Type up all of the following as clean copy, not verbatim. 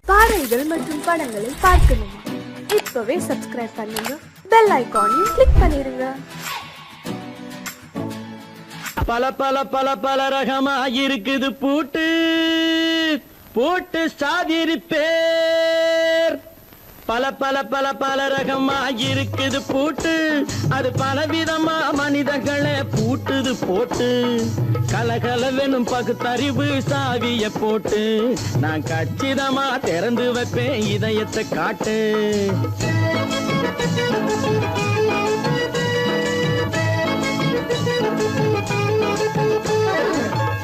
பாடல்கள் மற்றும் படங்களை பார்க்கணுமா? இப்பவே சப்ஸ்கிரைப் பண்ணுங்க, பெல் ஐகானையும் கிளிக் பண்ணிருங்க. பல பல பல பல ரகமா இருக்குது பூட்டு பூட்டு சாதிரி பேர். பல பல பல பல ரகமா இருக்குது பூட்டு, அது பலவிதமா மனிதர்களை பூட்டுது போட்டு. கலகலவெனும் பகுத்தறிவு சாவிய போட்டு, நான் கச்சிதமா திறந்து வைப்பேன் இதயத்தை காட்டு.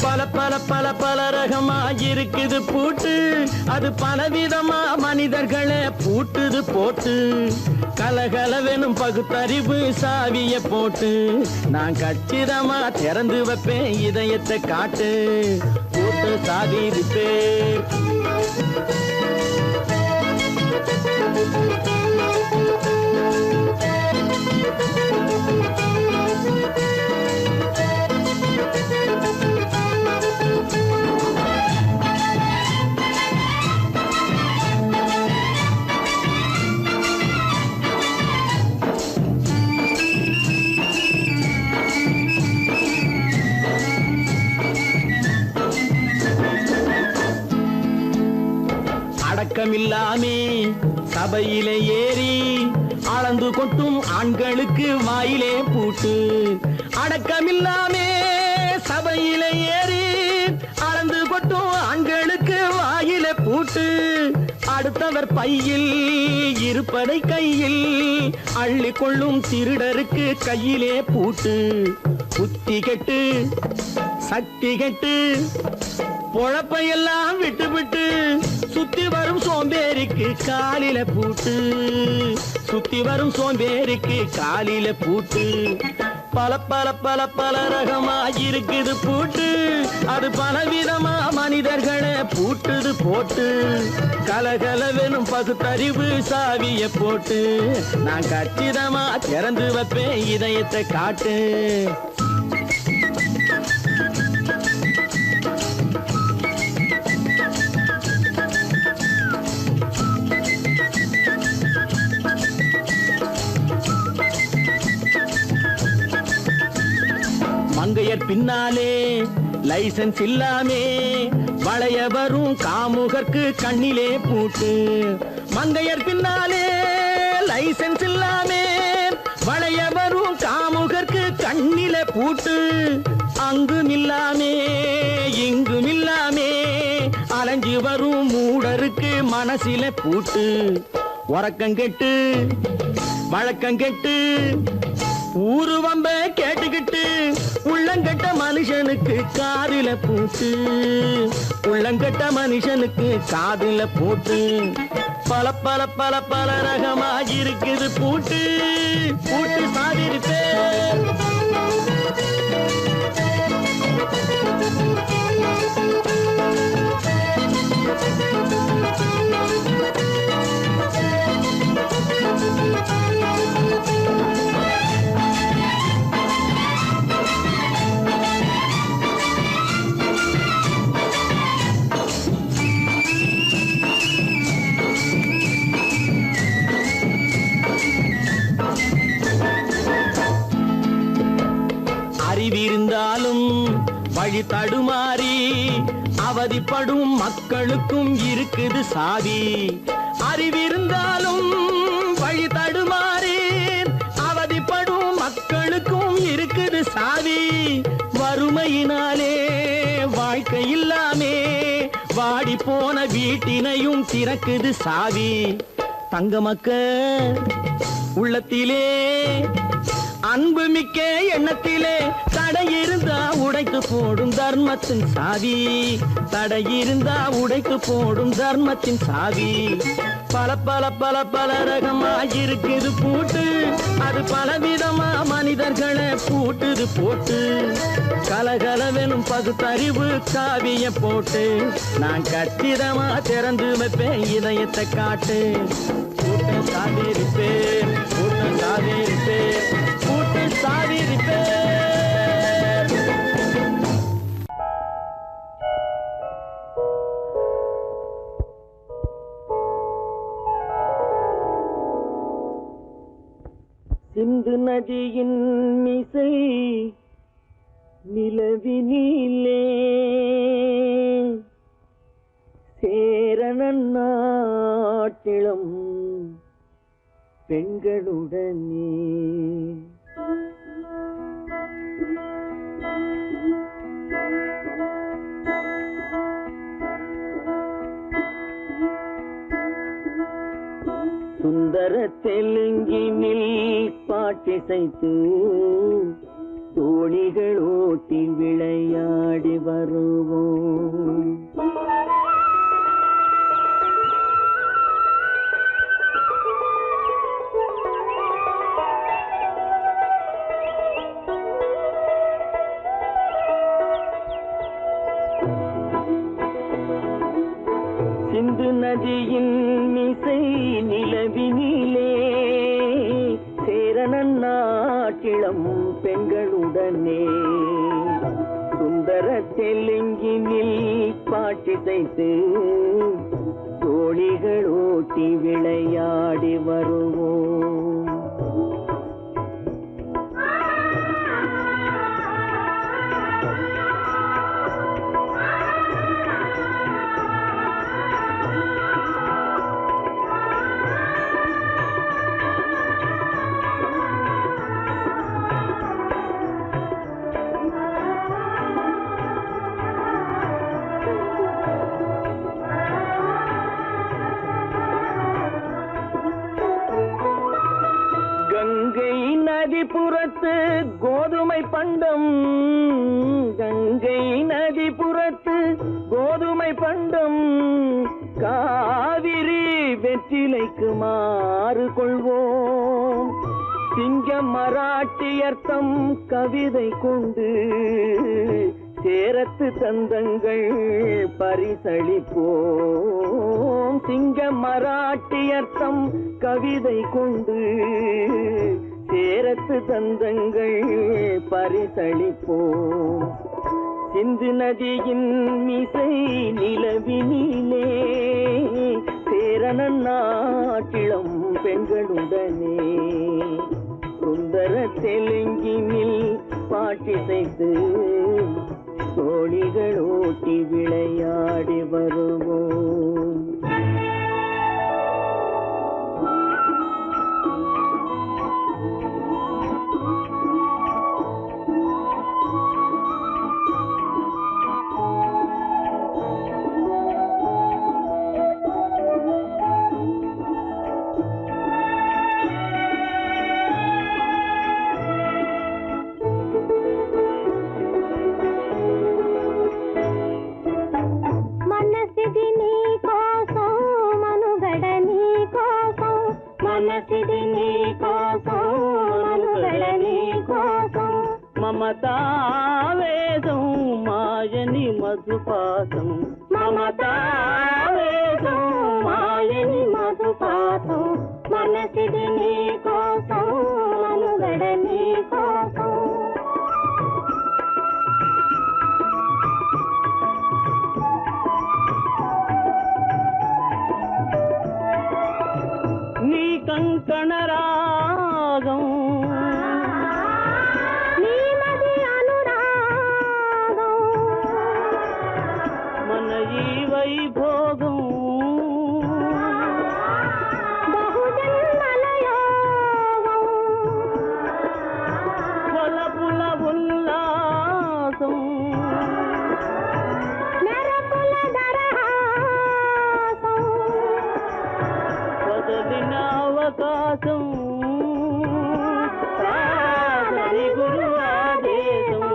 பல பல பல பல ரகமா இருக்குது பூட்டு, அது பலவிதமா மனிதர்களை பூட்டுது போட்டு. கலகலவெனும் பகுத்தறிவு சாவிய போட்டு, நான் கச்சிதமா திறந்து வைப்பேன் இதயத்தை காட்டு. பூட்டு சாவி பேர். அடக்கமில்லாமே சபையிலே ஏறி அளந்து கொட்டும் ஆண்களுக்கு வாயிலே பூட்டு. அடக்கமில்லாமே சபையிலே ஏறி அளந்து கொட்டும் ஆண்களுக்கு வாயிலே பூட்டு. அடுத்தவர் பையில் இருப்பதை கையில் அள்ளி கொள்ளும் திருடருக்கு கையிலே பூட்டு. புத்தி கெட்டு சக்தி கெட்டு பொழப்பையெல்லாம் விட்டு விட்டு சுத்தி வரும் சோம்பேறிக்கு காலில பூட்டு. சுத்தி வரும் சோம்பேறிக்கு காலில பூட்டு. பல பல பல பல ரகமா இருக்குது பூட்டு, அது பலவிதமா மனிதர்களை பூட்டுது போட்டு. கலகலவெனும் பகுத்தறிவு சாவிய போட்டு, நான் கச்சிதமா திறந்து வைப்பேன் இதயத்தை காட்டு. மங்கையர் பின்னாலே லைசன்ஸ் இல்லாமே வளைய வரும் காமுகர்க்கு கண்ணிலே பூட்டு. மங்கையர் பின்னாலே லைசன்ஸ் இல்லாமே வளைய வரும் காமுகர்க்கு கண்ணிலே பூட்டு. அங்கும் இல்லாமே இங்கும் இல்லாமே அலைஞ்சு வரும் மூடருக்கு மனசில பூட்டு. உறக்கங்கெட்டு வழக்கங்கெட்டு ஊரு வம்ப கேட்டுக்கிட்டு உள்ளங்கட்ட மனுஷனுக்கு காதில பூட்டு. உள்ளங்கட்ட மனுஷனுக்கு காதில பூட்டு. பல பல பல பல ரகமா இருக்குது பூட்டு. பூட்டு சாதிரி பேர். அறிவிருந்தாலும் வழி தடுமாறி அவதிப்படும் மக்களுக்கும் இருக்குது சாவி. அறிவிருந்தாலும் வழி தடுமாறி அவதிப்படும் மக்களுக்கும் இருக்குது சாவி. வறுமையினாலே வாழ்க்கை இல்லாமே வாடி போன வீட்டினையும் திறக்குது சாவி. தங்க மக்க உள்ளத்திலே அன்பு மிக்க எண்ணத்திலே தடை இருந்தா உடைத்து போடும் தர்மத்தின் சாவி. தடை இருந்தா உடைத்து போடும் தர்மத்தின் சாவி. பல பல பல பல ரகமா இருக்குது பூட்டு, அது பலவிதமா மனிதர்களை பூட்டுது போட்டு. கலகலவெனும் பகுத்தறிவு சாவிய போட்டு, நான் கச்சிதமா திறந்து வைப்பேன் இதயத்தை காட்டு. பூட்டு சாவி பேர். பூட்டு சாவி பேர். பூட்டு சாவி பேர். சிந்து நதியின் மிசை நிலவினிலே சேரணன் நாட்டிளம் பெண்களுடனே சுந்தர தெலுங்கினில் பாட்டிசைத்து தோணிகள் ஓட்டி விளையாடி வருவோம். சிந்து நதியின் மிசை நிலவினிலே சேரணன் நாட்டிளம் பெண்களுடனே சுந்தர தெலுங்கினில் பாட்டிசைத்து தோணிகள் ஓட்டி விளையாடி வருவோம். கங்கை நதிபுறத்து கோதுமை பண்டம், கங்கை நதிபுறத்து கோதுமை பண்டம், காவிரி வெற்றிலைக்கு மாறு கொள்வோம். சிங்கம் மராட்டியர்த்தம் கவிதை கொண்டு சேரத்து தந்தங்கள் பரிசளிப்போம். சிங்கம் மராட்டியர்த்தம் கவிதை கொண்டு சேரத்து தந்தங்கள் பரிசளிப்போம். சிந்து நதியின் மிசை நிலவினிலே சேரணன் நாட்டிளம் பெண்களுடனே சுந்தர தெலுங்கினில் பாட்டிசைத்து தோணிகள் ஓட்டி விளையாடி வருவோம். మనసిది నీ కోసం మనుగడ నీ కోసం మమతావేదం మాయని మధుపాసం మమతావేదం మాయని మధుపాసం మనసిది నీ కోసం మనుగడ నీ కోసం కంకణ రాగం నీమది అనురాగం మన ఈ వైభోగం బహుజన్మల యోగం వలపుల ఉల్లాసం మెరపుల దరహాసం వదలిన అవకాశం సాధని గురు ఆదేశం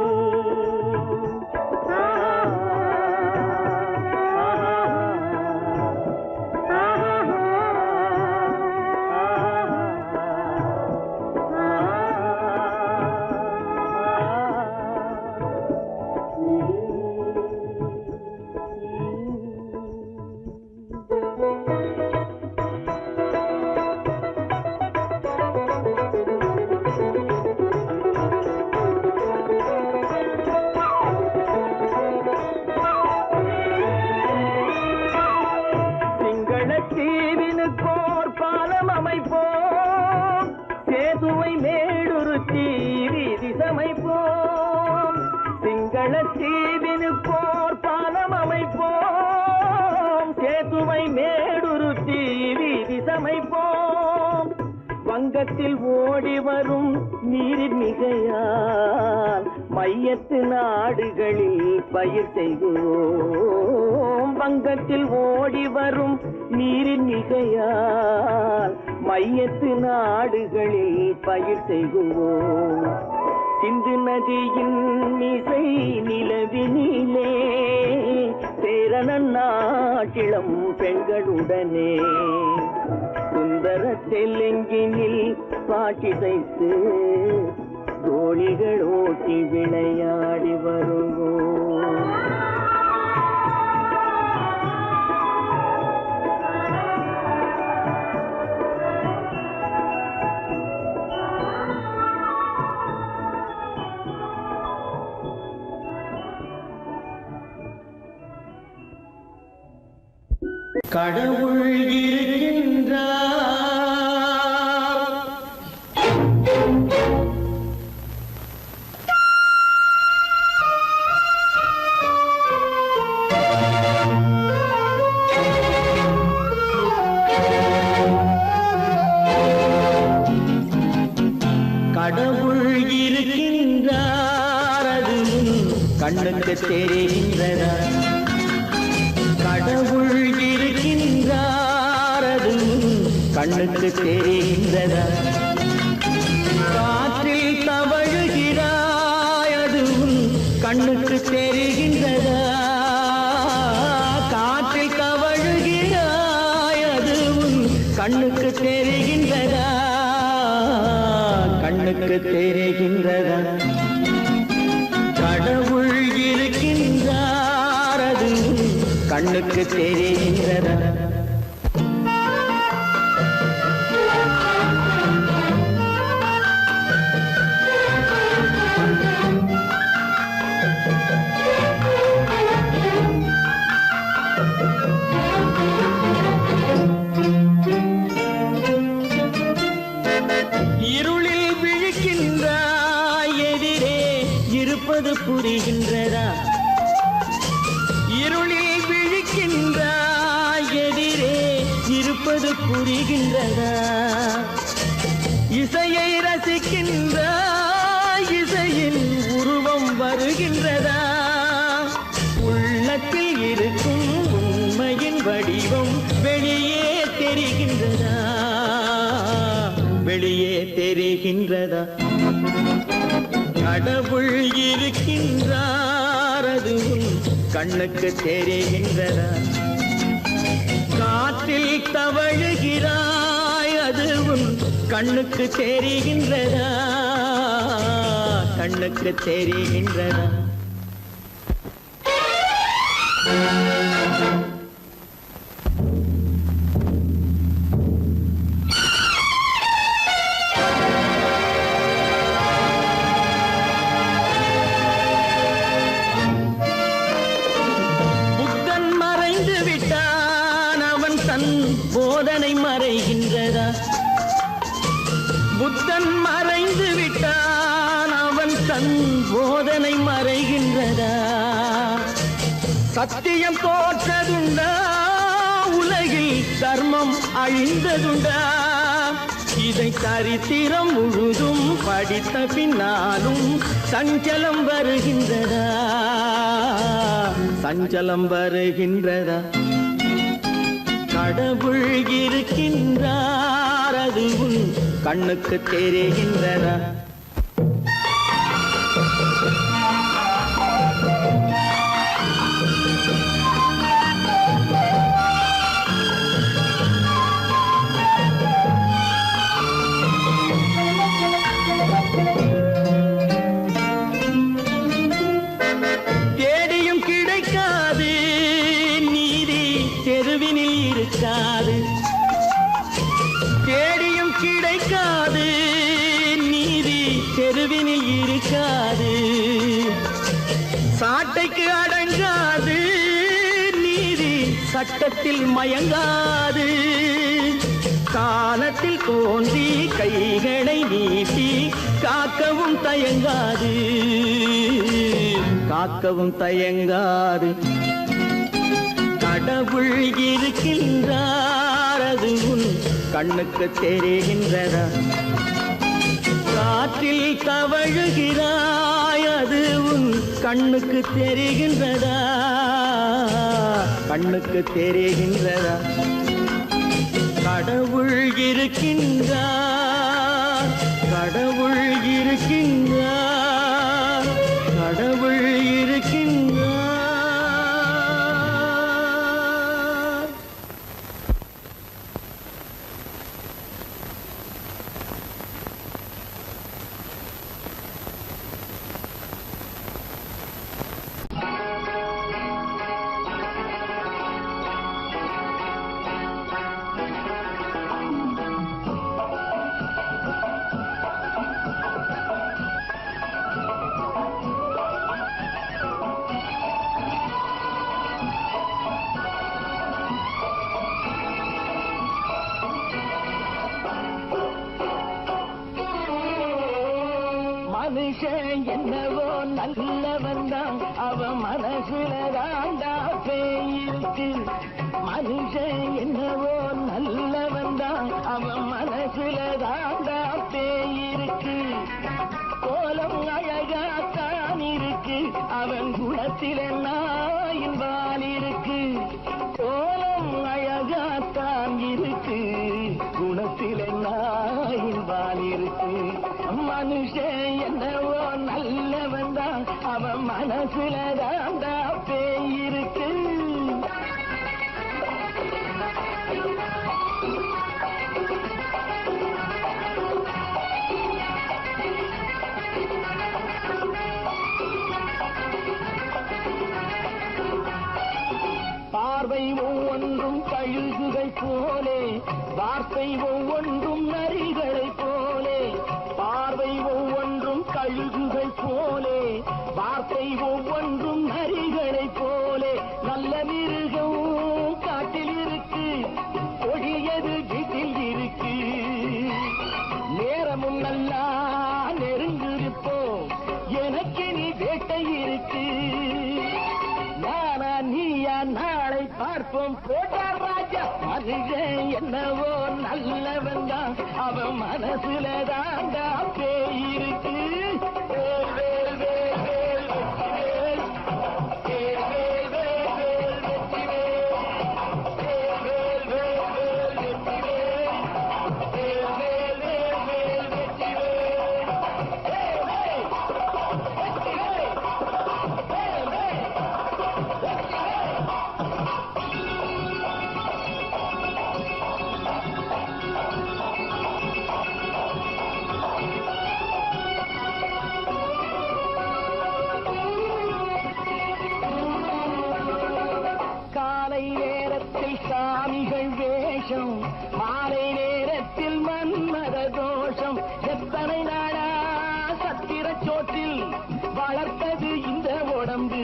தீவினுக்கோர் பாலம் அமைப்போம் சேதுவை மே மேடுருத்தி வீதி சமைப்போம். வங்கத்தில் ஓடி வரும் நீரின் மிகையால் மையத்து நாடுகளில் பயிர் செய்கிறோம். வங்கத்தில் ஓடி வரும் நீரின் மிகையால் மையத்து நாடுகளில் பயிர் செய்கிறோம். சிந்து நதியின் மிசை நிலவினிலே சேரண நாட்டிளம் பெண்களுடனே சுந்தர தெலுங்கினில் பாட்டிசைத்து தோழிகள் ஓட்டி விளையாடி வருவோம். கடவுள் இருக்கின்றார். கடவுள் இருக்கின்றார், அது கண்ணுக்கு தெரிகின்றதா? கடவுள் இருக்கின்றார், அது கண்ணுக்கு தெரிகின்றதா? காற்றில் தவழுகிறாய், அது கண்ணுக்கு தெரிகின்றதா? காற்றில் தவழுகிறாய், அது கண்ணுக்கு தெரிகின்றதா? கண்ணுக்கு தெரிகின்றதா? கடவுள் இருக்கின்றார், அது கண்ணுக்கு தெரிகின்றதா? இருளில் விழிக்கின்றாய், எதிரே இருப்பது புரிகின்றதா? இருளில் விழிக்கின்றாய், எதிரே இருப்பது புரிகின்றதா? இசையை ரசிக்கின்றாய், இசையின் உருவம் வருகின்றதா? உள்ளத்தில் இருக்கும் உண்மையின் வடிவம் வெளியே தெரிகின்றதா? வெளியே தெரிகின்றதா? கடவுள் இருக்கின்றார், அது கண்ணுக்கு தெரிகின்றதா? காற்றில் தவழுகிறாய், அது கண்ணுக்கு தெரிகின்றதா? கண்ணுக்கு தெரிகின்றதா? போதனை மறைகின்றதா? புத்தன் மறைந்து விட்டான், அவன் தன் போதனை மறைகின்றதா? சத்தியம் தோற்றதுண்டா? உலகில் தர்மம் அழிந்ததுண்டா? இதை சரித்திரம் முழுதும் படித்த பின்னாலும் சஞ்சலம் வருகின்றதா? சஞ்சலம் வருகின்றதா? கடவுள் இருக்கின்றார், அது கண்ணுக்கு தெரிகின்றதா? தேடியும் கிடைக்காது நீதி, தெருவினில் இருக்காது. தேடியும் கிடைக்காது நீதி, தெருவினில் இருக்காது. சாட்டைக்கு அடங்காது நீதி, சட்டத்தில் மயங்காது. காலத்தில் தோன்றி கைகளை நீட்டி காக்கவும் தயங்காது. காக்கவும் தயங்காது. கடவுள் இருக்கின்றார் அது உன் கண்ணுக்கு தெரிகின்றதா? காற்றில் தவழுகிறாய் அது உன் கண்ணுக்கு தெரிகின்றதா? கண்ணுக்கு தெரிகின்றதா? கடவுள் இருக்கின்றார், கடவுள் இருக்கின்றார், கடவுள் இருக்கின்றார். மனுஷன் என்னவோ நல்லவன் தான், அவன் மனசுல தாண்டா பேயிருக்கு. மனுஷன் என்னவோ நல்லவன் தான், அவன் மனசுல தாண்டா பேயிருக்கு. கோலம் அழகாத்தான் இருக்கு, அவன் குணத்தில நாயின் வால் இருக்கு. கோலம் அழகாத்தான் இருக்கு, குணத்தில நாயின் வால் இருக்கு. மனுஷன் என்னவோ நல்லவன் தான், அவன் மனசுல தாண்டா பேயிருக்கு. பார்வை ஒவ்வொன்றும் கழுகுகை போலே, வார்த்தை ஒவ்வொன்றும் நரிகளை போலே. பார்வை ஒவ்வொன்றும் கழுகுகை போலே, வார்த்தை ஒவ்வொன்றும் நரிகளை போலே. நல்ல மிருகம் காட்டில் இருக்கு, கொடியது வீட்டில் இருக்கு. நேரமும் நல்லா நெருங்கிருப்போம், எனக்கு நீ வேட்டை இருக்கு. நானா நீயா நாளை பார்ப்போம் போட்டார் ராஜா. மனுஷன் என்னவோ நல்லவன் தான், அவன் மனசுல தாண்டா பேயிருக்கு. வேல் வேல் வேல் வேல் வெற்றிவேல், வேல் வேல் வேல் வேல் வெற்றிவேல், வேல் வேல் வேல் வேல் வெற்றிவேல், வேல் வேல் வேல் வேல் வெற்றிவேல், வேல் வேல் வெற்றிவேல், வேல் வேல். காலை நேரத்தில் சாமிகள் வேஷம், மாலை நேரத்தில் மன்மத தோஷம். எத்தனை நாளா சத்திர சோற்றில் வளர்த்தது இந்த உடம்பு.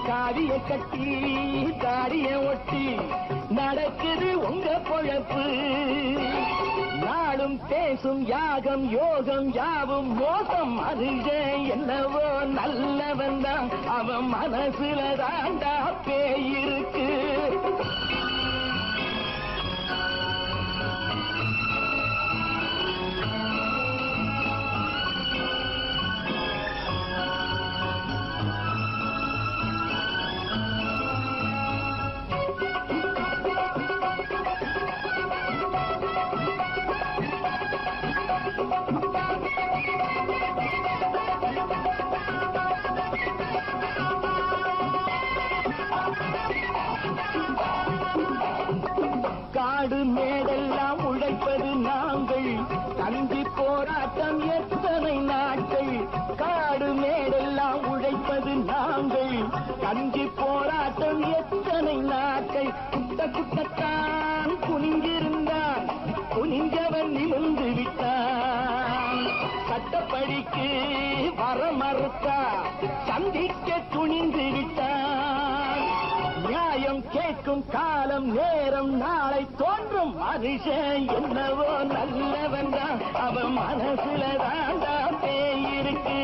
காவிய கட்டி தாடிய ஒட்டி நடக்குது உங்க பொழப்பு. நாளும் பேசும் யாகம் யோகம் யாவும் மோசம். மனுஷன் என்னவோ நல்லவன் தான், அவன் மனசுல தாண்டா பேயிருக்கு. காடு மேடெல்லாம் உழைப்பது நாங்கள், தந்தி போராட்டம் எத்தனை நாட்கள். காடு மேடெல்லாம் உழைப்பது நாங்கள், தந்தி போராட்டம் எத்தனை நாட்கள். குட்ட குட்டத்தான் குனிஞ்சிருந்தான், குனிஞ்சவன் நிமிர்ந்து விட்டான். சட்டப்படிக்கு வர மறுத்தா, சந்திக்க துணிந்து விட்டான். நியாயம் கேட்கும் காலம் நேரம் நாளை தோன்றும். மனுஷன் என்னவோ நல்லவன் தான், அவன் மனசுல தாண்டா பேயிருக்கு.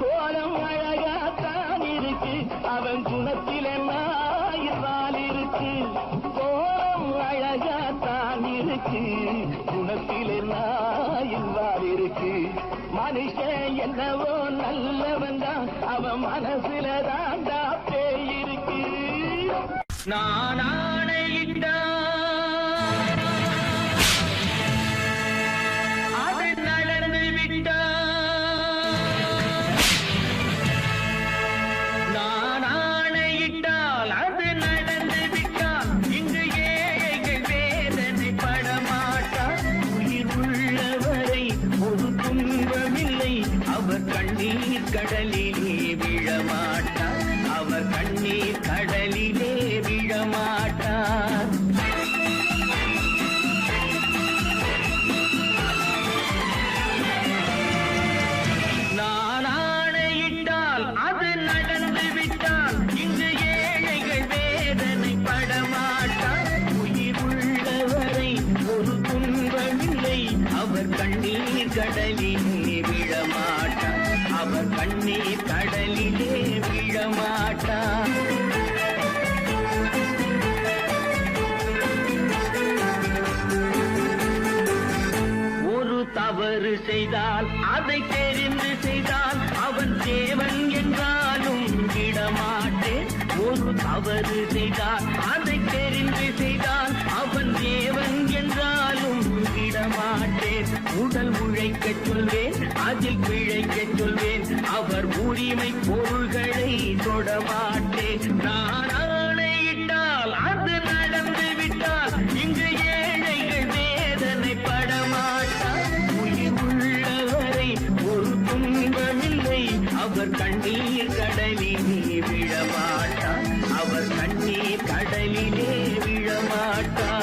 கோலம் அழகாத்தான் இருக்கு, அவன் குணத்தில இருக்கு, குணத்திலே நாயின் வால் இருக்கு. மனுஷன் என்னவோ நல்லவன் தான், அவன் மனசுல தாண்டா பேய் இருக்கு. நான் ஆணையிட்டா அது நடந்து விட்டா, நான் ஆணையிட்டால் அது நடந்து விட்டால், இங்கு ஏழைகள் வேதனை படமாட்டார். உயிர் உள்ளவரை ஒரு துன்பமில்லை, அவர் கண்ணீர் கடலிலே விழமாட்டார், அவர் கண்ணீர் கடலிலே விழமாட்டார். நான் ஆணையிட்டால் அது நடந்து விட்டால், இங்கு ஏழைகள் வேதனை படமாட்டார். உயிர் உள்ளவரை ஒரு துன்பமில்லை, அவர் கண்ணீர் கடலிலே விழமாட்டார், அவர் கண்ணீர் கடலிலே விழமாட்டார். ஒரு தவறு செய்தால் அதை தெரிந்து செய்தால், அவன் தேவன் என்றாலும் விடமாட்டேன். ஒரு தவறு செய்தால் அதை தெரிந்து செய்தால், அவன் தேவன் என்றாலும் விடமாட்டேன். உடல் உழைக்கச் சொல்வேன், அதில் பிழைக்கச் சொல்வேன், அவர் உரிமை பொருள்களை தொடமாட்டேன். நான் ஆணையிட்டால் அது நடந்து விட்டால், இங்கு ஏழைகள் வேதனை படமாட்டார். உயிர் உள்ளவரை ஒரு துன்பமில்லை, அவர் கண்ணீர் கடலிலே விழமாட்டார், அவர் கண்ணீர் கடலிலே விழமாட்டார்.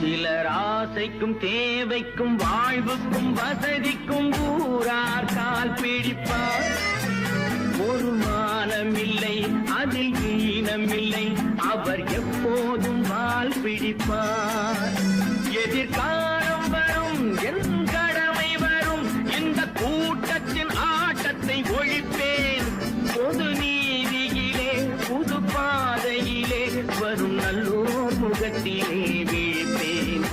சிலர் ஆசைக்கும் தேவைக்கும் வாழ்வுக்கும் வசதிக்கும் ஊரார் கால் பிடிப்பார். ஒரு மானமில்லை, அதில் ஈனமில்லை, அவர் எப்போதும் வால் பிடிப்பார். எதிர்காலம் வரும், என் கடமை வரும், இந்த கூட்டத்தின் ஆட்டத்தை ஒழிப்பேன். பொது நீதியிலே புது பாதையிலே வரும் நல்லோர் முகத்திலே விழிப்பேன்,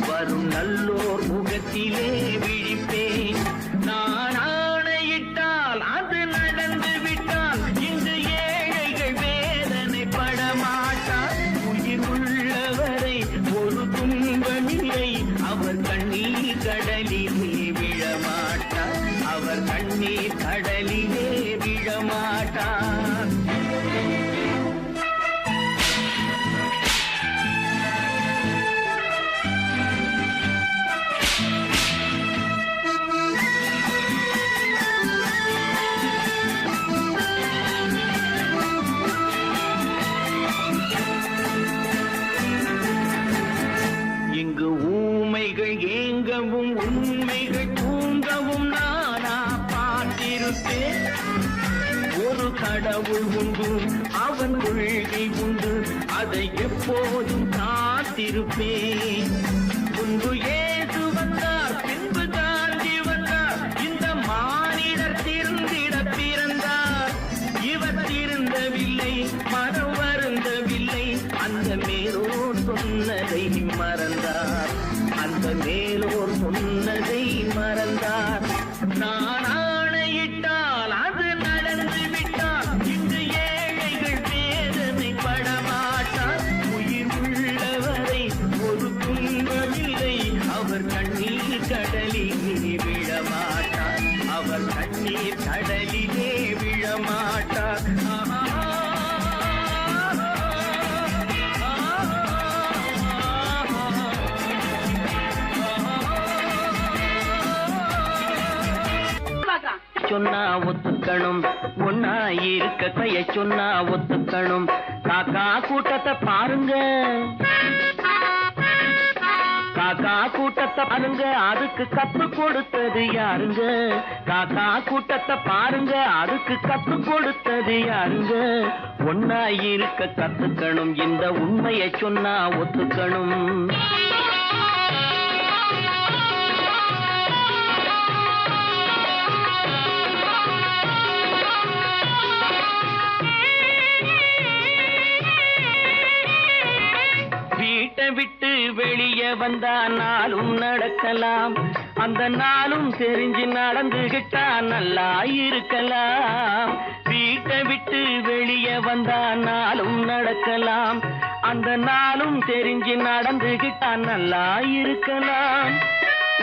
வரும் நல்லோர் முகத்திலே விழிப்பேன். நான் ஆணையிட்டால் அது நடந்து விட்டால், இங்கு ஏழைகள் வேதனை படமாட்டார். உயிர் உள்ளவரை ஒரு துன்பமில்லை, அவர் கண்ணீர் கடலிலே விழமாட்டார், அவர் கண்ணீர் கடலிலே விழமாட்டார். இங்கு ஊமைகள் ஏங்கவும் உண்மைகள் தூங்கவும் நானா பார்த்திருப்பேன். ஒரு கடவுள் உண்டு, அவன் கொள்கை உண்டு, அதை எப்போதும் காத்திருப்பேன். முன்பு இயேசு வந்தார், பின்பு காந்தி வந்தார், இந்த மானிடர் திருந்திட பிறந்தார். இவர் திருந்தவில்லை, மனம் வருந்தவில்லை, அந்த மேலோர் சொன்னதை மறந்தார், அந்த மேலோர் சொன்னதை மறந்தார். நான் ஆணையிட்டால் அது நடந்து விட்டால், இன்று ஏழைகள் வேதனை படமாட்டார். உயிர் உள்ளவரை ஒரு துன்பமில்லை, அவர் கண்ணீர் கடலிலே விழமாட்டார், அவர் கண்ணீர் கடலிலே விழமாட்டார். சொன்னா ஒத்துக்கணும், ஒன்னா இருக்க கைய சொன்னா ஒத்துக்கணும். காக்கா கூட்டத்தை பாருங்க, காக்கா கூட்டத்தை பாருங்க அதுக்கு கத்து கொடுத்தது யாருங்க? காக்கா கூட்டத்தை பாருங்க அதுக்கு கத்து கொடுத்தது யாருங்க? ஒன்னா இருக்க கத்துக்கணும், இந்த உண்மையை சொன்னா ஒத்துக்கணும். வீட்டை விட்டு வெளியே வந்தா நாளும் நடக்கலாம், அந்த நாளும் தெரிஞ்சு நடந்துகிட்டா நல்லா இருக்கலாம். வீட்டை விட்டு வெளியே வந்தா நாளும் நடக்கலாம், அந்த நாளும் தெரிஞ்சு நடந்துகிட்டா நல்லா இருக்கலாம்.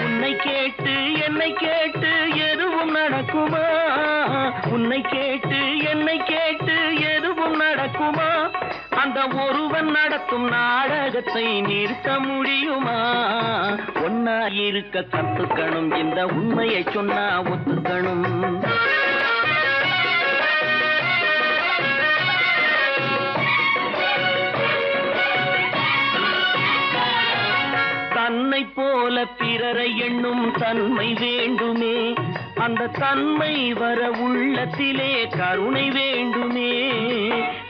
உன்னை கேட்டு என்னை கேட்டு எதுவும் நடக்குமா? உன்னை கேட்டு என்னை கேட்டு எதுவும் நடக்குமா? அந்த ஒருவன் நடத்தும் நாடகத்தை நிறுத்த முடியுமா? ஒன்னா இருக்க கத்துக்கணும், இந்த உண்மையை சொன்னா ஒத்துக்கணும். தன்னை போல பிறரை எண்ணும் தன்மை வேண்டுமே, அந்த தன்மை வர உள்ளத்திலே கருணை வேண்டுமே.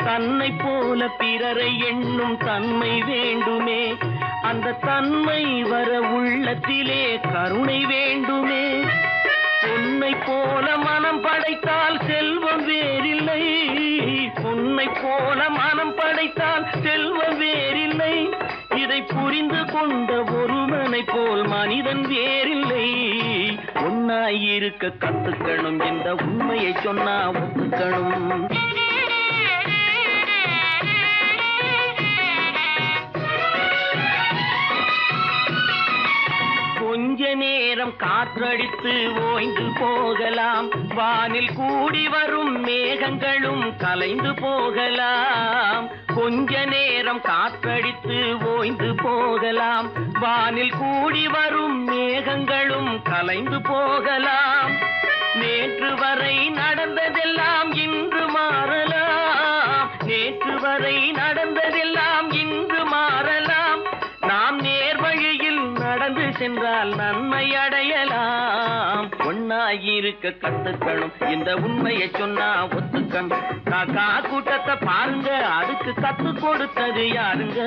தன்னை போல பிறரை எண்ணும் தன்மை வேண்டுமே, அந்த தன்மை வர உள்ளத்திலே கருணை வேண்டுமே. பொன்னை போல மனம் படைத்தால் செல்வம் வேறில்லை, பொன்னை போல மனம் படைத்தால் செல்வம் வேறில்லை. இதை புரிந்து கொண்ட ஒருவனை போல் மனிதன் வேறில்லை. ஒன்னாயிருக்க கத்துக்கணும், இந்த உண்மையை சொன்னா ஒத்துக்கணும். கொஞ்ச நேரம் காற்றடித்து ஓய்ந்து போகலாம், வானில் கூடி வரும் மேகங்களும் கலைந்து போகலாம். கொஞ்ச நேரம் காற்றடித்து ஓய்ந்து போகலாம், வானில் கூடி வரும் மேகங்களும் கலைந்து போகலாம். நேற்று வரை நடந்ததெல்லாம் இன்று மாறலாம், நேற்று வரை நடந்ததெல்லாம் இன்று மாறலாம். நாம் நேர்வழியில் நடந்து சென்றால் நன்மை அடையலாம். ஒன்னாயிருக்க கத்துக்கணும், இந்த உண்மையை சொன்னா ஒத்துக்கணும். காக்கா கூட்டத்தை பாருங்க அதுக்கு கத்து கொடுத்தது யாருங்க?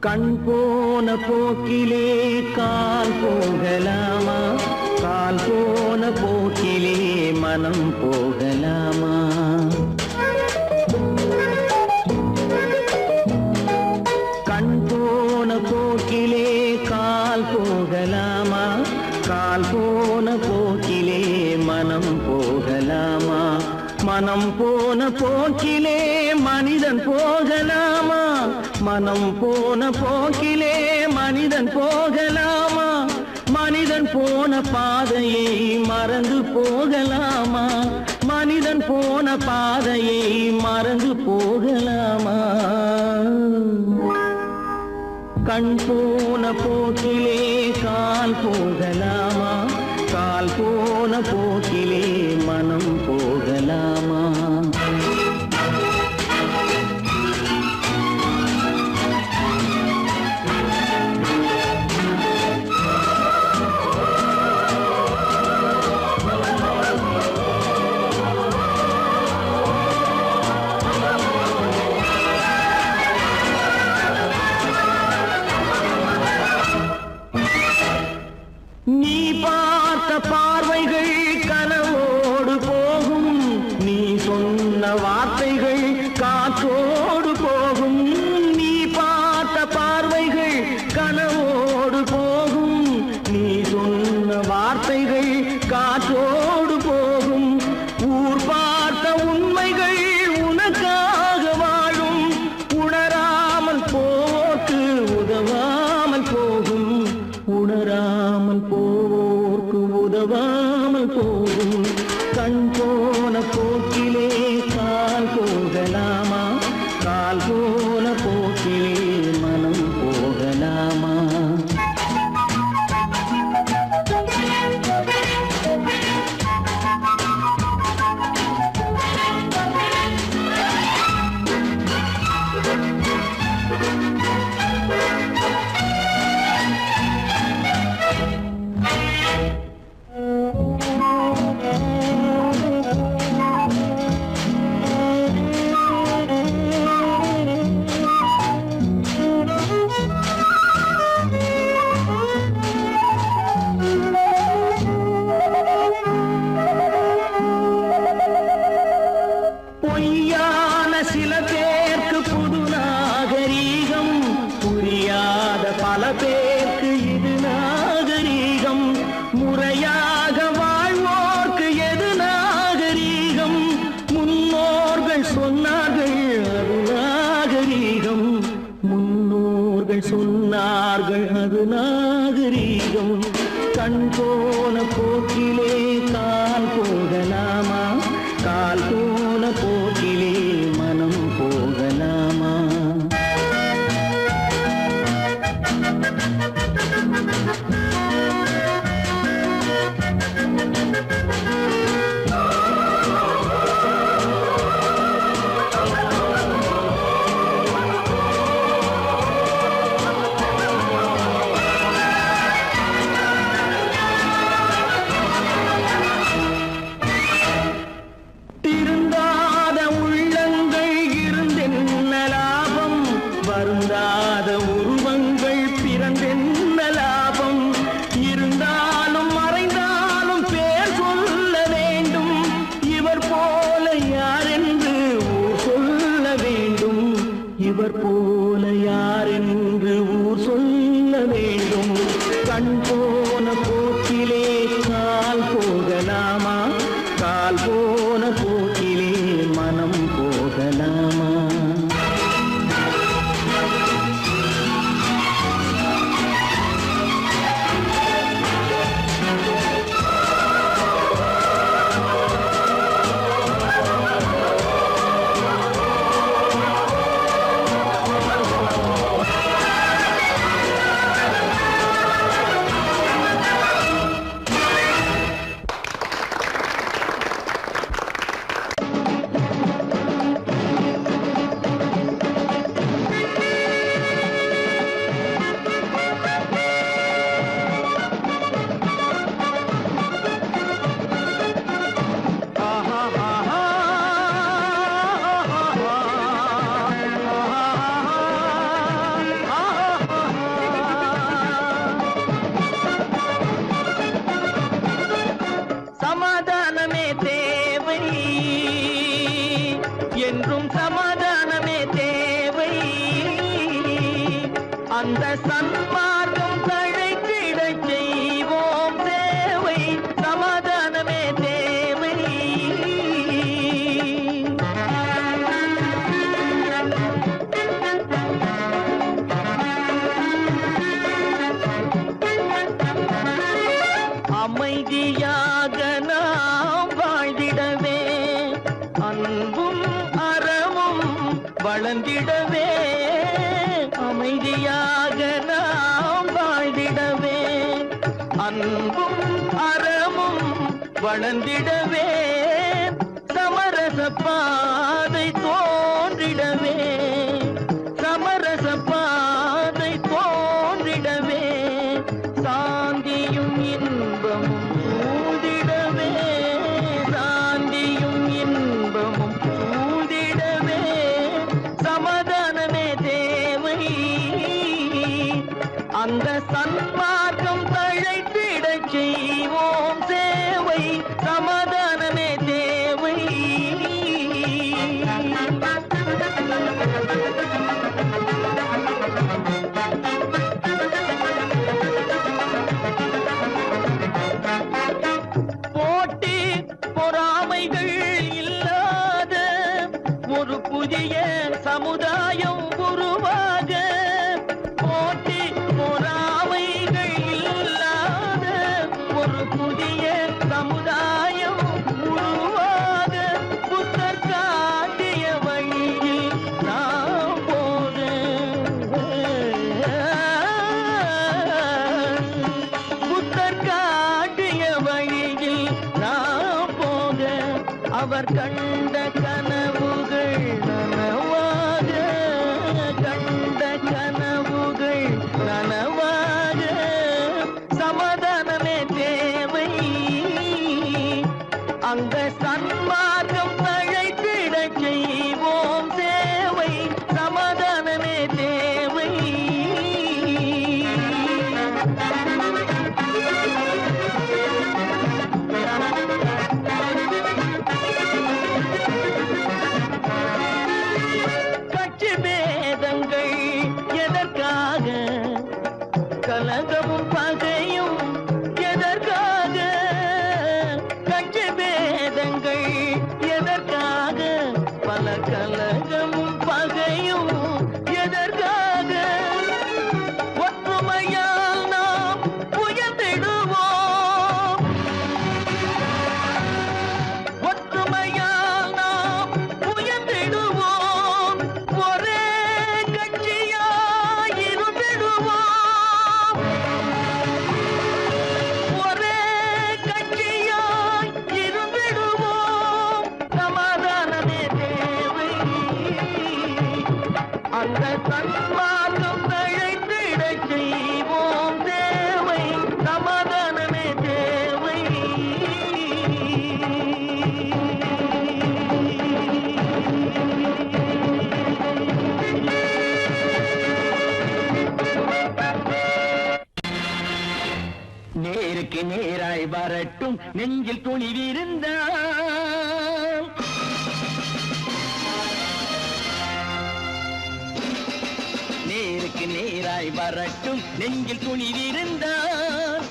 கண் போன போக்கிலே கால் போகலாமா, கால் போன போக்கிலே மனம் போகலாமா? கண் போன போக்கிலே கால் போகலாமா, கால் போன போக்கிலே மனம் போகலாமா? மனம் போன போக்கிலே மனிதன் போகலாமா, மனம் போன போக்கிலே மனிதன் போகலாமா? மனிதன் போன பாதையை மறந்து போகலாமா, மனிதன் போன பாதையை மறந்து போகலாமா? கண் போன போக்கிலே கால் போகலாமா, கால் போன போக்கிலே மனம் போகலாமா? பொய்யான சில பேருக்கு புது நாகரீகம், புரியாத பல பேருக்கு இது நாகரீகம். முறையாக வாழ்வோர்க்கு எது நாகரீகம்? முன்னோர்கள் சொன்னார்கள் அது நாகரீகம். முன்னோர்கள் சொன்னார்கள் அது நாகரீகம். கண் போன போக்கிலே கால் போகலாமா? கால் போன போக்கிலே மனம் போகலாமா? திருந்தாத உள்ளங்கள் இருந்தென்ன லாபம்? வருந்தாத உருவங்கள் பிறந்தென்ன லாபம்? இருந்தாலும் மறைந்தாலும் பேர் சொல்ல வேண்டும். இவர் போல யார் என்று ஊர் சொல்ல வேண்டும். இவர் போல யார் என்று ஊர் சொல்ல வேண்டும். கண் போன போக்கிலே கால் போகலாமா? கால் போன போக்கிலே மனம் போகலாமா? சமாதானமே தேவை என்றும் சமாதானமே தேவை. அந்த சன்மார்க்கம் தழைத்திடச் செய்வோம் சேவை. சமாதானமே தேவை. அமைதியாக நாம் வாழ்ந்திடவே, அன்பும் அறமும் வளர்ந்திடவே. அமைதியாக நாம் வாழ்ந்திடவே, அன்பும் அறமும் வளர்ந்திடவே. சமரச பாதை தோன்றிடவே, சமரச பாதை தோன்றிடவே. சாந்தியும் இன்பமும் சூழ்ந்திடவே, சாந்தியும் இன்பமும் சூழ்ந்திடவே. சமாதானமே தேவை. அந்த சன்மார்க்கம் தழைத்திடச் செய்வோம் சேவை. சமாதானமே தேவை. போட்டி பொறாமைகள் இல்லாத ஒரு புதிய சமுதாயம் உருவாக. போட்டி பொறாமைகள் இல்லாத ஒரு புதிய சமுதாயம் உருவாக. புத்தர் காட்டிய வழியில் நாம் போக, புத்தர் காட்டிய வழியில் நாம் போக. அவர் கண்ட கனவுகள் நனவாக, கண்ட சன்மார்க்கம் தழைத்திடச் செய்வோம் தேவை சமாதானமே தேவை. நேருக்கு நேராய் வரட்டும் நெஞ்சில் துணிவிருந்தால், நேருக்கு நேராய் வரட்டும் நெஞ்சில் துணிவிருந்தால்,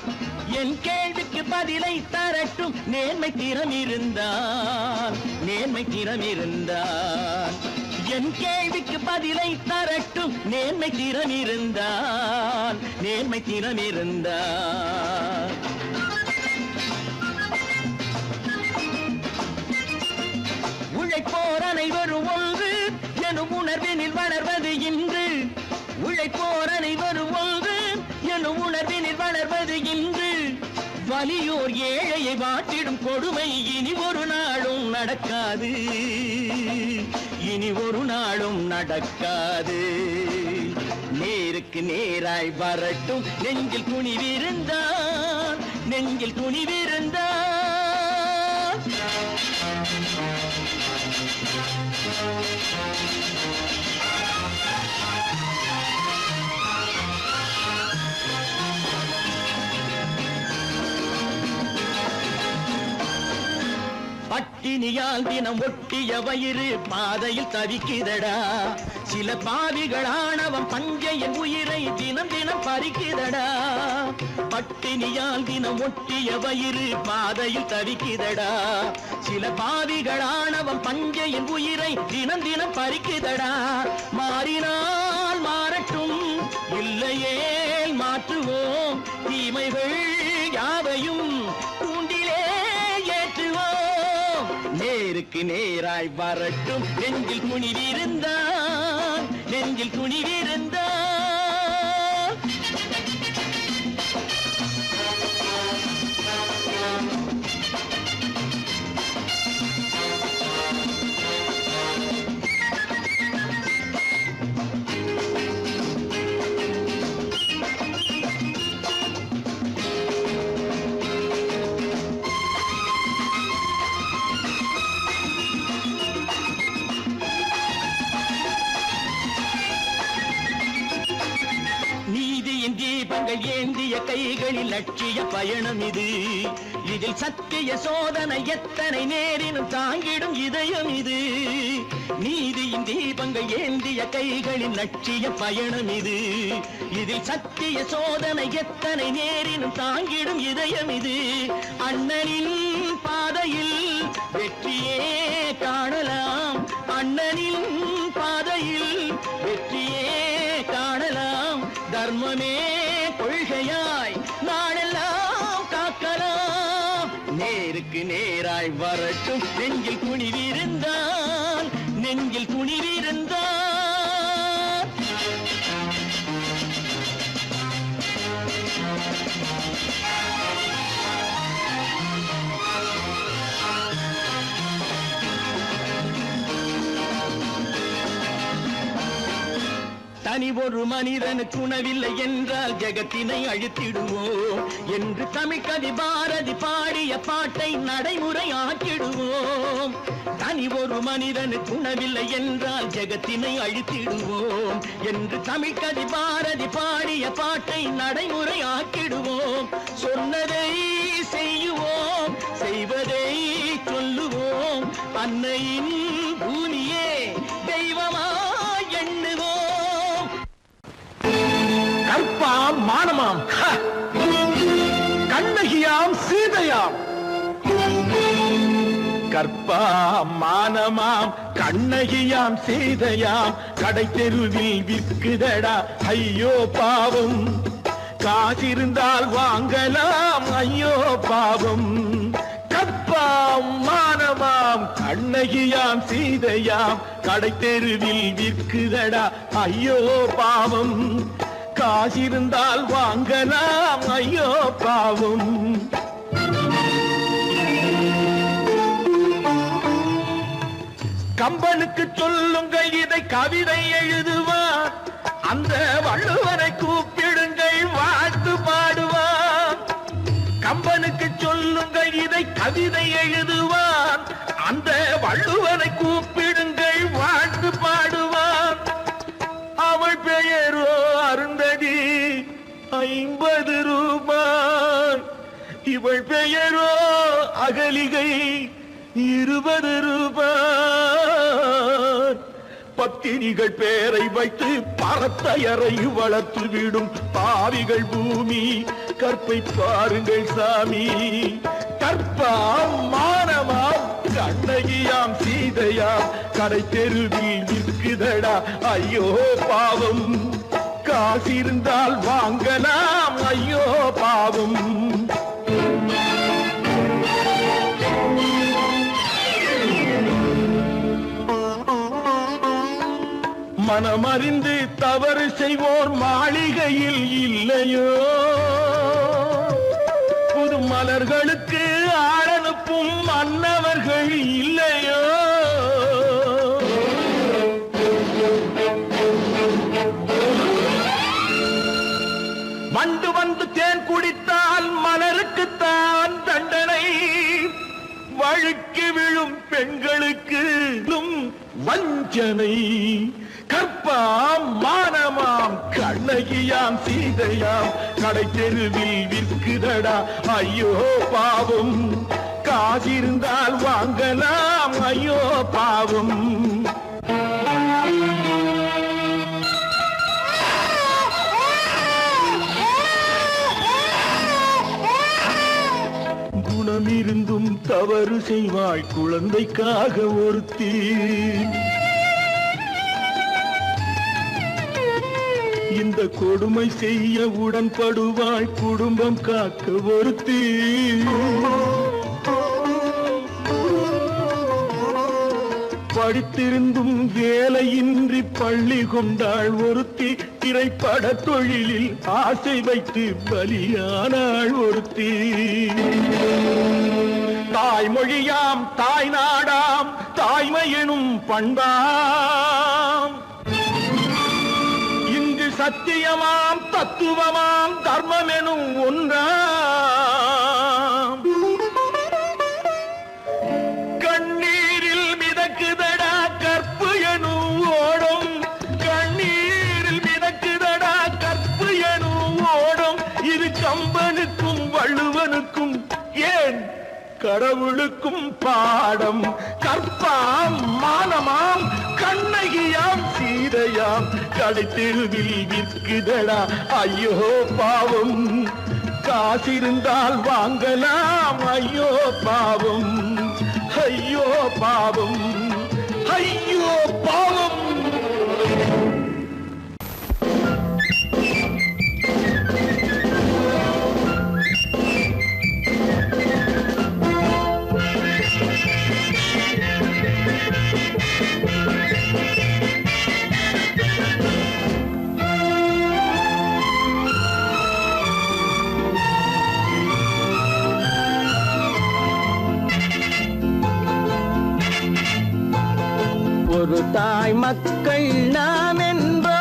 என் கேள்விக்கு பதிலை தரட்டும் நேர்மை திறம் இருந்தால், நேர்மை திறம் இருந்தால். என் கேள்விக்கு பதிலை தரட்டும் நேர்மை திறம் இருந்தால், நேர்மை திறம் இருந்தால். உழைப்போர் அனைவரும் ஒன்று எனும் உணர்வினில் வளர்வது இன்று, உழைப்போர் அனைவரும் ஒன்று எனும் உணர்வினில் வளர்வது இன்று. வலியோர் ஏழையை வாட்டிடும் கொடுமை இனி ஒரு நாளும் நடக்காது, இனி ஒரு நாளும் நடக்காது. நேருக்கு நேராய் வரட்டும் நெஞ்சில் துணிவிருந்தால், நெஞ்சில் துணிவிருந்தால். பட்டினியால் தினம் ஒட்டிய வயிறு பாதையில் தவிக்குதடா, சில பாவிகளானவன் பஞ்சையின் உயிரை தினம் தினம் பறிக்குதடா. பட்டினியால் தினம் ஒட்டிய வயிறு பாதையில் தவிக்குதடா, சில பாவிகளானவன் பஞ்சையின் உயிரை தினம் தினம் பறிக்குதடா. மாறினால் மாறட்டும் இல்லையே மாற்றுவோம், தீமைகள் யாவையும் கூண்டிலே ஏற்றுவோம். நேருக்கு நேராய் வரட்டும் நெஞ்சில் துணிவிருந்தால், நெஞ்சில் துணிவிருந்தால். தீபங்கள் ஏந்திய கைகளில் லட்சிய பயணம் இது, இதில் சத்திய சோதனை எத்தனை நேரினும் தாங்கிடும் இதயம் இது. நீதியின் தீபங்கள் ஏந்திய கைகளில் லட்சிய பயணம் இது, இதில் சத்திய சோதனை எத்தனை நேரினும் தாங்கிடும் இதயம் இது. அண்ணனின் பாதையில் வெற்றியே காணலாம், அண்ணனின் பாதையில் வெற்றியே காணலாம். தர்மமே கொள்கையாய் நாளெல்லாம் காக்கலாம். நேருக்கு நேராய் வரட்டும் நெஞ்சில் துணிவிருந்தால், நெஞ்சில் துணிவிருந்தால். தனி ஒரு மனிதனுக்கு உணவில்லை என்றால் ஜெகத்தினை அழித்திடுவோம் என்று தமிழ்கவி பாரதி பாடிய பாட்டை நடைமுறையாக்கிடுவோம். தனி ஒரு மனிதனுக்கு உணவில்லை என்றால் ஜெகத்தினை அழித்திடுவோம் என்று தமிழ்கவி பாரதி பாடிய பாட்டை நடைமுறையாக்கிடுவோம். சொன்னதை செய்யுவோம், செய்வதை சொல்லுவோம், அன்னையின் பூமியே தெய்வமாய் எண்ணுவோம். கற்பாம் மானமாம் கண்ணகியாம் சீதையாம், கற்பாம் மானமாம் கண்ணகியாம் சீதையாம் கடை தெருவில் விற்குதடா ஐயோ பாவம். காசிருந்தால் வாங்கலாம் ஐயோ பாவம். கற்பாம் மானமாம் கண்ணகியாம் சீதையாம் கடை தெருவில் விற்குதடா ஐயோ பாவம். காசிருந்தால் வாங்கலாம் ஐயோ பாவம். கம்பனுக்கு சொல்லுங்கள் இதை கவிதை எழுதுவார், அந்த வள்ளுவனை கூப்பிடுங்கள் வாழ்த்து பாடுவான். கம்பனுக்கு சொல்லுங்கள் இதை கவிதை எழுதுவான். அந்த வள்ளுவனை கூப்பிடுங்கள் வாழ்த்து பாடுவான். அவள் பெயரோ அருந்ததி 50 ரூபாய். இவள் பெயரோ அகலிகை 20 ரூபாய். பத்தினிகள் பேரை வைத்து பரத்தையறை வளர்த்து விடும் பாவிகள் பூமி. கற்பை பாருங்கள் சாமி. கற்பாம் மானமாம் கண்ணகியாம் சீதையாம் கடை தெருவில் விற்குதடா ஐயோ பாவம். காசிருந்தால் வாங்கலாம் ஐயோ பாவம். மனமறிந்து தவறு செய்வோர் மாளிகையில் இல்லையோ. புது மலர்களுக்கு ஆளனுப்பும் மன்னவர்கள் இல்லையோ. வண்டு வந்து தேன் குடித்தால் மலருக்குத்தான் தண்டனை. வழுக்கி விழும் பெண்களுக்கு வஞ்சனை. கற்பாம் மானமாம் கண்ணகியாம் சீதையாம் கடை தெருவில் விற்குதடா ஐயோ பாவம். காசிருந்தால் வாங்கலாம் ஐயோ பாவம். குணமிருந்தும் தவறு செய்வாள் குழந்தைக்காக ஒருத்தி. இந்த கொடுமை செய்ய உடன்படுவாள் குடும்பம் காக்க ஒருத்தி. படித்திருந்தும் வேலையின்றி பள்ளி கொண்டாள் ஒருத்தி. திரைப்பட தொழிலில் ஆசை வைத்து பலியானாள் ஒருத்தி. தாய்மொழியாம் தாய் நாடாம் தாய்மை எனும் பண்பாம். இங்கு சத்தியமாம் தத்துவமாம் தர்மம் எனும் ஒன்றாம். கண்ணீரில் மிதக்குதடா கற்பு எனும் ஓடும். கண்ணீரில் மிதக்குதடா கற்பு எனும் ஓடும். இது கம்பனுக்கும் வள்ளுவனுக்கும் ஏன் கடவுளுக்கும் பாடம். கற்பாம் மானமாம் கண்ணகியாம் சீதையாம் கடை தெருவில் விற்குதடா ஐயோ பாவம். காசிருந்தால் வாங்கலாம் ஐயோ பாவம். ஐயோ பாவம். ஐயோ பாவம். ஒரு தாய் மக்கள் நாம் என்போம்.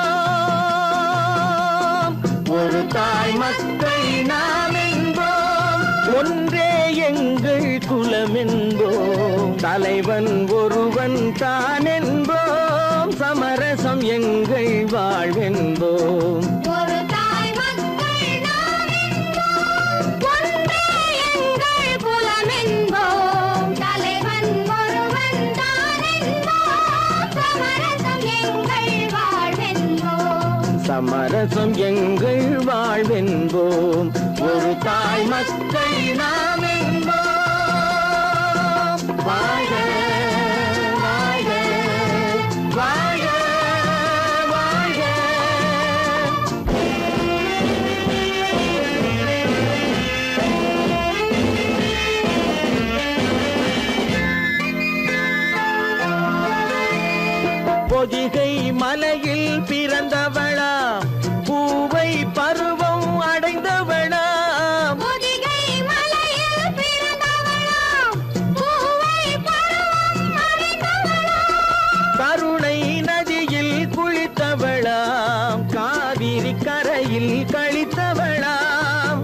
ஒரு தாய் மக்கள் நாம் என்போம். ஒன்றே எங்கள் குலம் என்போம். தலைவன் ஒருவன் தான் என்போம். சமரசம் எங்கள் வாழ்வென்போம். ஒரு தாய் மக்கள் நாம் என்போம். ஒன்றே எங்கள் குலம் என்போம். தலைவன் ஒருவன் தான் என்போம். சமரசம் எங்கள் வாழ்வென்போம். சமரசம் எங்கள் வாழ்வென்போம். ஒரு தாய் மக்கள் நாம் என்போம். வாழ்க வாழ்க வாழ்க வாழ்க. பொதிகை மலையில் பிறந்தவளா பூவை பருவம் அடைந்தவளா. பொதிகை மலையில் பிறந்தவளாம் பூவை பருவம் கரையில் கழித்தவளாம்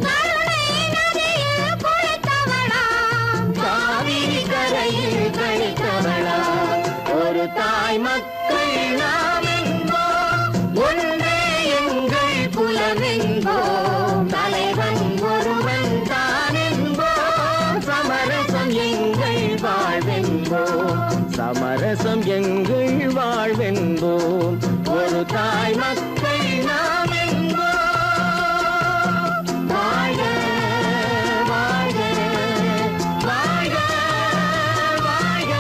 காவிரி கரையில் கழித்தவளாம் ஒரு தாய் மக்கள் நாம் என்போம் ஒன்றே எங்கள் குலம் என்போம் தலைவன் ஒருவன் தான் என்போம் சமரசம் எங்கள் வாழ்வென்போம் சமரசம் எங்கள் வாழ்வென்போம் ஒரு தாய் மக்கள் நாம் என்போம் வாழ்க வாழ்க வாழ்க வாழ்க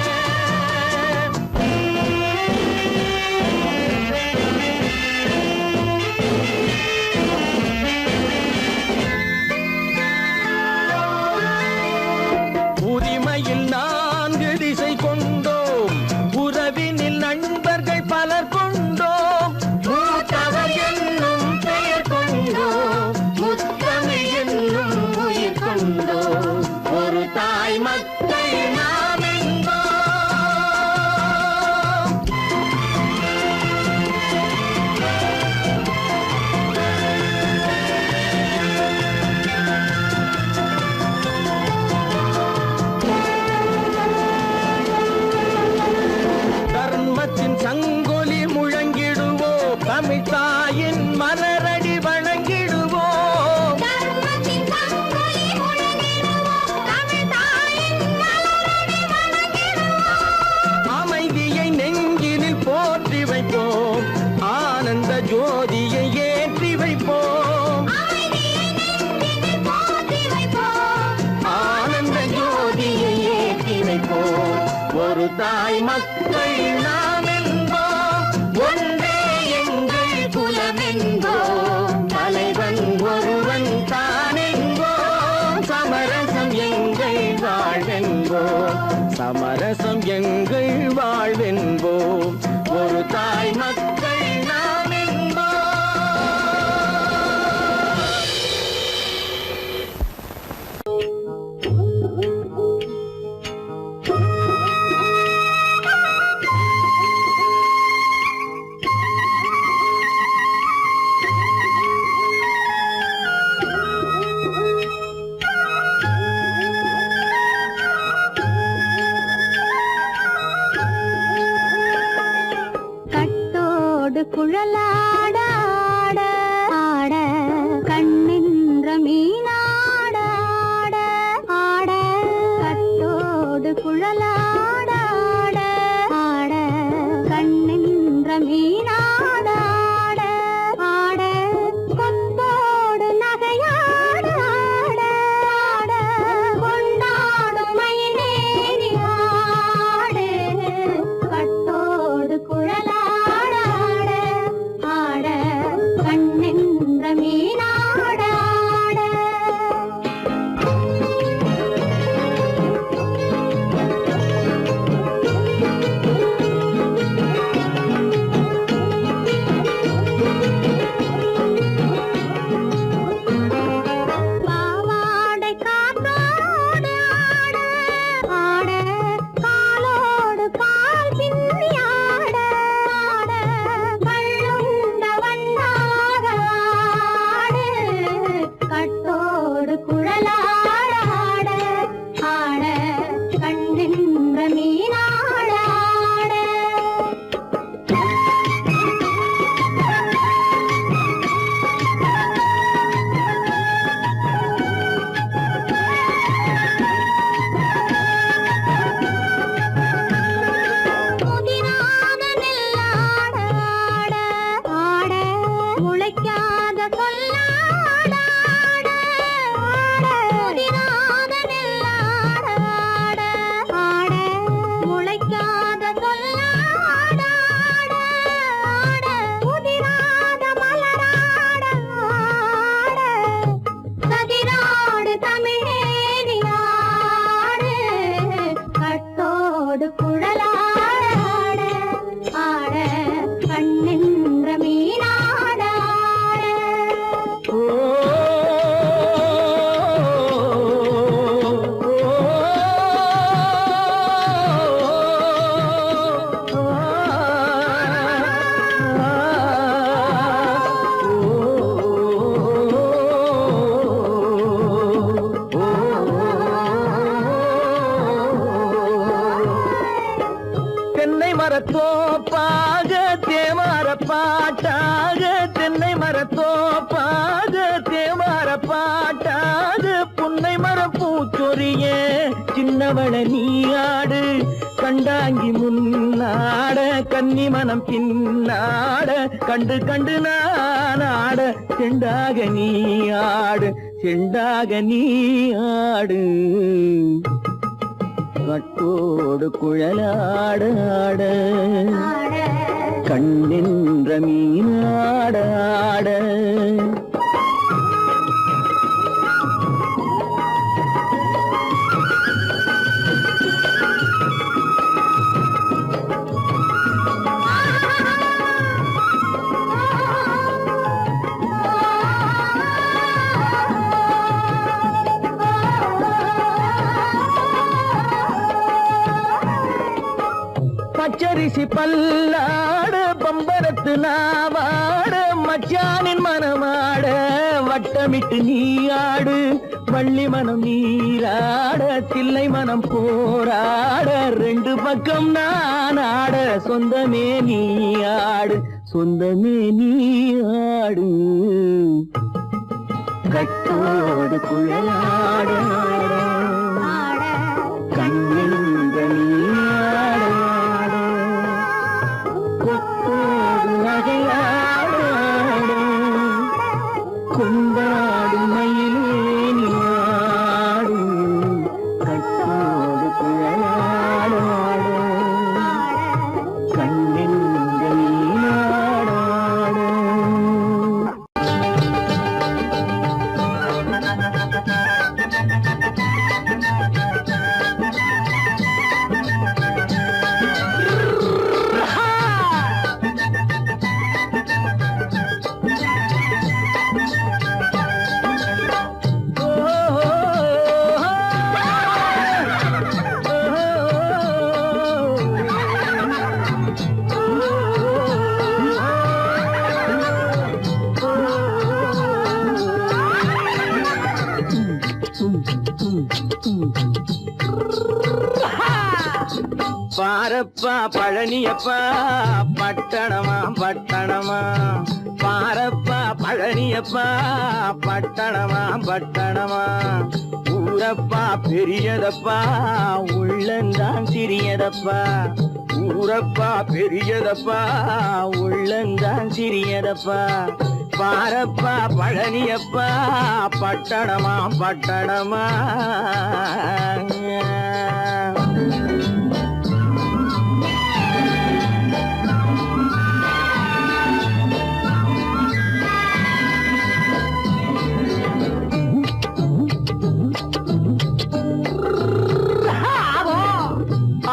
உரிமையில் 4 திசை கொண்டோம் உறவினில் நண்பர்கள் பலர் கொண்டோம் மூத்தவர் என்னும் பெயர் கொண்டோம் முத்தமிழ் என்னும் உயிர் கொண்டோம் ஒரு தாய் மக்கள் நாம் என்போம் தர்மத்தின் சங்கொலி முழங்கிடுவோம் தமிழ் தாயின் மலரடி வணங்கிடுவோம் அமைதியை நெஞ்சினில் போற்றி வைப்போம் ஆனந்த ஜோதியை ஏற்றி வைப்போம் ஆனந்த ஜோதியை ஏற்றி வைப்போம் ஒரு தாய் மக்கள் நாம் என்போம் ஒன்றே எங்கள் குலம் என்போம் தலைவன் ஒருவன் தான் என்போம் சமரசம் எங்கள் வாழ்வென்போம் சமரசம் எங்கள் வாழ்வென்போம் ஒரு தாய் மக்கள் நாம் என்போம் கட்டோடு குழலாட ஆட ஆட கண்ணின்ற மீனாட ஆட ஆட கட்டோடு குழலாட ஆட ஆட கண்ணின்ற மீனாட ஆட ஆட கொத்தோடு நகையாட ஆட ஆட கொண்டாடும் மயிலேறி ஆடு கட்டோடு குழலாட ஆட ஆட கண்ணின்ற மீனாட ஆட பாவாடை காத்தோடு ஆட ஆட காலோடு கால் பின்னி ஆட ஆட கள்ளுண்ட வண்ணாக ஆடு கட்டோடு குழலாட ஆட ஆட கண்ணின்ற மீனாட ஆட முதிராத நெல்லாட ஆட ஆட முளைக்காத சொல்லாட ஆட ஆட முதிராத நெல்லாட ஆட ஆட முளைக்காத சொல்லாட ஆட ஆட முதிராத மலராட ஆட கதிராடு தமிழேறி ஆடு கட்டோடு குழலாட ஆட ஆட கண்ணின்ற மீனாட ஆட பூந்தோப்பாக தேவார பாட்டாக புன்னை மரம் பூச்சொரிய சின்னவள நீயாடு கண்டாங்கி முன்னாட கன்னி மனம் பின்னாட கண்டு கண்டு நானாட செண்டாக நீயாடு செண்டாக நீயாடு கட்டோடு குழலாடாட கண்ணின்ற மீனாடாட பச்சரிசி பல்லாட பம்பரத்து நாவாட மச்சானின் மனமாட வட்டமிட்டு நீயாடு வள்ளி மனம் நீராட தில்லை மனம் போராட ரெண்டு பக்கம் நான் ஆட சொந்தமே நீயாடு சொந்தமே நீயாடு கட்டோடு குழலாட கண்ணின்ற நீயாட கொண்டாடும் மயிலே நீயாடு கட்டோடு குழலாடாட கண்ணின்ற நீயாடாட பாரப்பா பழனியப்பா பட்டணமா பட்டணமா பாரப்பா பழனியப்பா பட்டணமா பட்டணமா ஊரப்பா பெரியதப்பா உள்ளந்தான் சிறியதப்பா ஊரப்பா பெரியதப்பா உள்ளந்தான் சிறியதப்பா பாரப்பா பழனியப்பா பட்டணமா பட்டணமா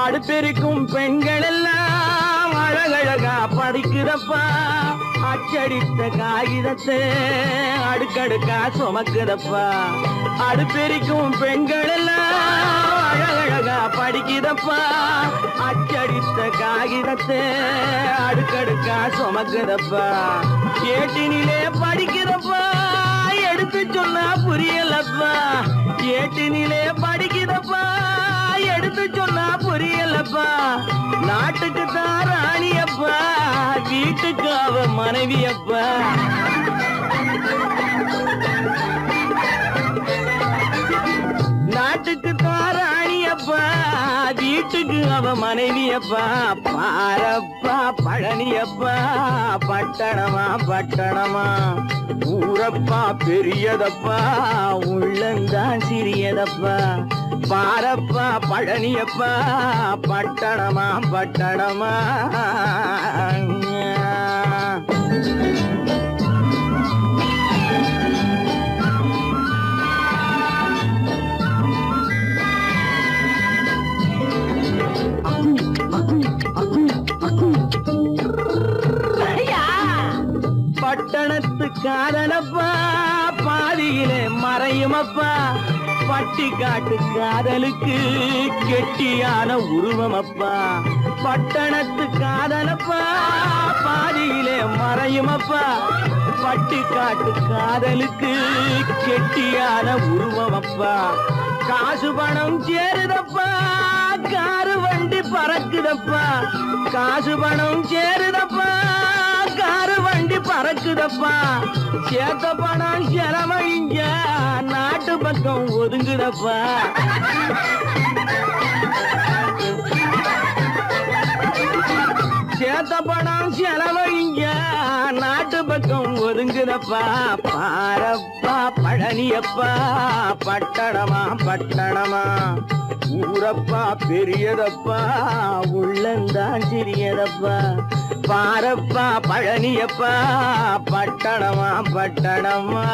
அடுப்பெருக்கும் பெண்கள் எல்லாம் அழகழகா படிக்கிறப்பா அச்சடித்த காகிதத்தை அடுக்கடுக்கா சுமக்குதப்பா அடுப்பெருக்கும் பெண்கள் எல்லாம் அழகழகா படிக்கிறப்பா அச்சடித்த காகிதத்தை அடுக்கடுக்கா சுமக்குதப்பா ஏட்டினிலே படிக்கிறப்பா எடுத்து சொன்னா புரியலப்பா ஏட்டினிலே படிக்கிறப்பா எடுத்து சொன்னா புரியலப்பா நாட்டுக்கு தான் ராணியப்பா வீட்டுக்கு அவ மனைவியப்பா நாட்டுக்கு தான் ராணியப்பா வீட்டுக்கு அவ மனைவியப்பா பாரப்பா பழனியப்பா பட்டணமா பட்டணமா ஊரப்பா பெரியதப்பா உள்ளந்தான் சிறியதப்பா பாரப்பா பழனியப்பா பட்டணமா பட்டணமா பட்டணத்து காதலப்பா பாதியிலே மறையுமப்பா பட்டி காட்டு காதலுக்கு கெட்டியான உருவமப்பா பட்டணத்து காதலப்பா பாதியிலே மறையுமப்பா பட்டி காட்டு காதலுக்கு கெட்டியான உருவமப்பா காசு பணம் சேருதப்பா காரு வண்டி பறக்குதப்பா காசு பணம் சேருதப்பா காரு வண்டி வண்டி பறக்குதப்பா சேத்த பணம் செலவழிங்க நாட்டு பக்கம் ஒதுங்குதப்பா சேத்த பணம் செலவழிங்க நாட்டு பக்கம் ஒதுங்குதப்பா பாரப்பா பழனியப்பா பட்டணமா பட்டணமா ஊரப்பா பெரியதப்பா உள்ளந்தான் சிறியதப்பா பாரப்பா பழனியப்பா பட்டணமா பட்டணமா